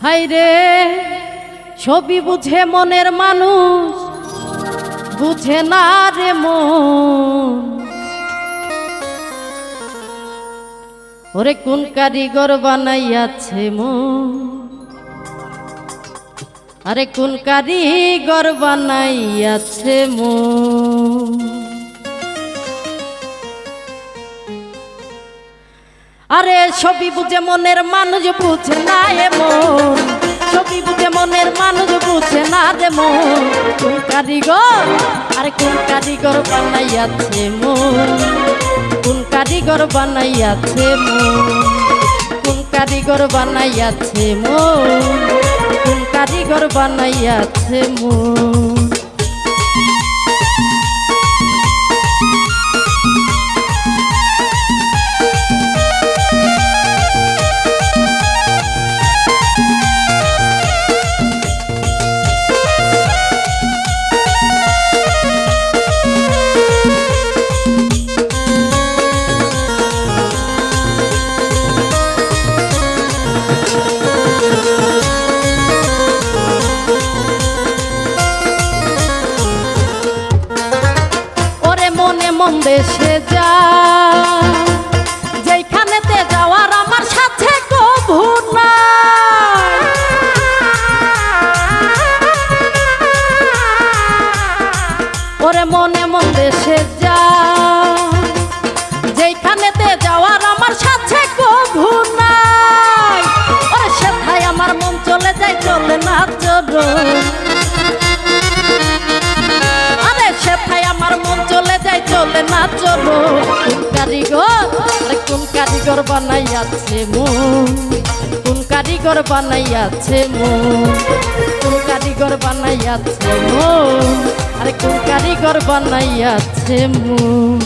হাইরে ছবি বুঝে মনের মানুষ বুঝে না রে মন। ওরে কোন কারিগর বানাইয়াছে মন, আরে কোন কারিগর বানাইয়াছে মন। আরে ছবি বুঝে মনের মানুষ বুঝে না এ মন, ছবি বুঝে মনের মানুষ বুঝে না রে মন। কোন কারিগর, আরে কোন কারিগর বানাইয়াছে মন, কোন কারিগর বানাইয়াছে মন, কোন কারিগর বানাইয়াছে মন, কোন কারিগর বানাইয়াছে মন। মন দেশে যা যেখানেতে যাওয়ার আমার সাথে কভু না। ওরে মনে মন দেশে যা যেখানেতে যাওয়ার আমার সাথে কভু নাই। ওরে সেথায় আমার মন চলে যায়, চলে না চলো। আরে সেথায় আমার মন চলে যায়, চলে না চলো। কোন কারিগর, আরে কোন কারিগর বানাইয়াছে মন, কোন কারিগর বানাইয়াছে মন, কোন কারিগর বানাইয়াছে মন, আরে কোন কারিগর বানাইয়াছে মন।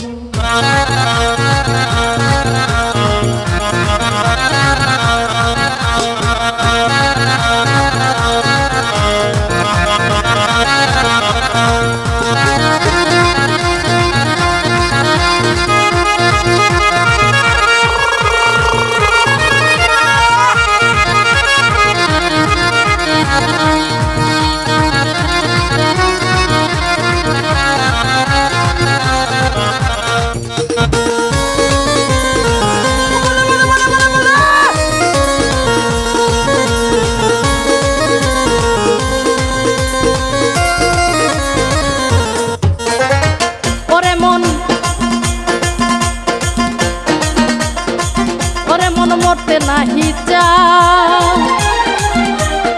মরতে নাহি চাও,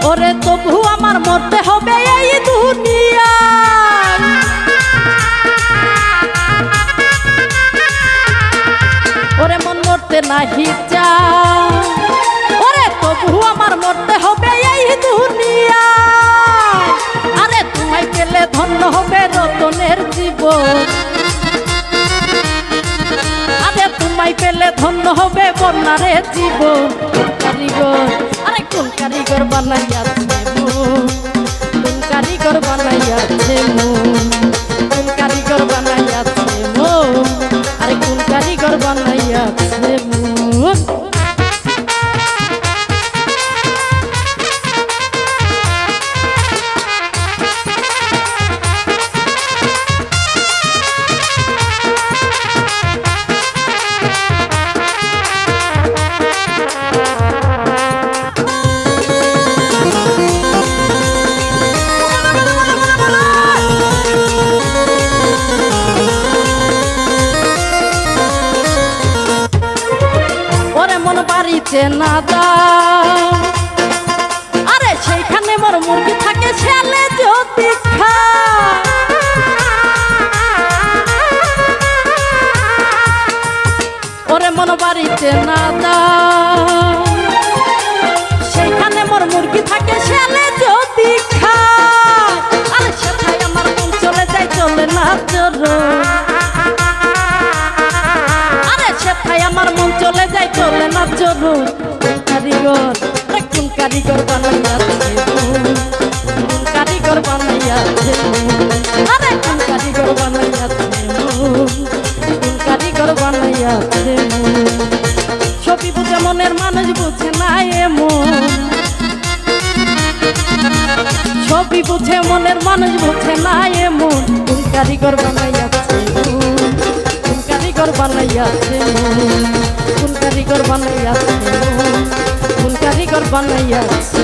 ওরে তবু আমার মরতে হবে এই দুনিয়া। ওরে মন মরতে নাহি চাও, ওরে তবু আমার মরতে হবে এই দুনিয়া। আরে তোমায় পেলে ধন্য হবে রতনের জীবন, তোমায় পেলে ধন্য হবে বন্যারে জীবন। কোন কারিগর, আরে কোন কারিগর বানাইয়াছে মন, কোন কারিগর বানাইয়াছে মন, কোন কারিগর বানাইয়াছে মন, আরে কোন কারিগর বানাইয়াছে মন। বাড়িতে না দাও, আরে সেইখানে মোর মুরগি থাকে ছেলে যদি খায়। ওরে মন বাড়িতে না দাও, সেইখানে মোর মুরগি থাকে ছেলে যদি খায়। আরে সেটাই আমার মন চলে যায়, চলে না চলো। সেথায় আমার মন চলে যায়, চলে না চলো। কোন কারিগর, কোন কারিগর বানাইয়াছে মন, কোন কারিগর বানাইয়াছে মন, আরে কোন কারিগর বানাইয়াছে মন, কোন কারিগর বানাইয়াছে মন। ছবি বুঝে মনের মানুষ বুঝে না এ মন, মানুষ বুঝে না এমন কোন কারিগর বানাইয়াছে মন, কোন কারিগর বানাইয়াছে মন, কোন কারিগর বানাইয়াছে মন, কোন কারিগর বানাইয়াছে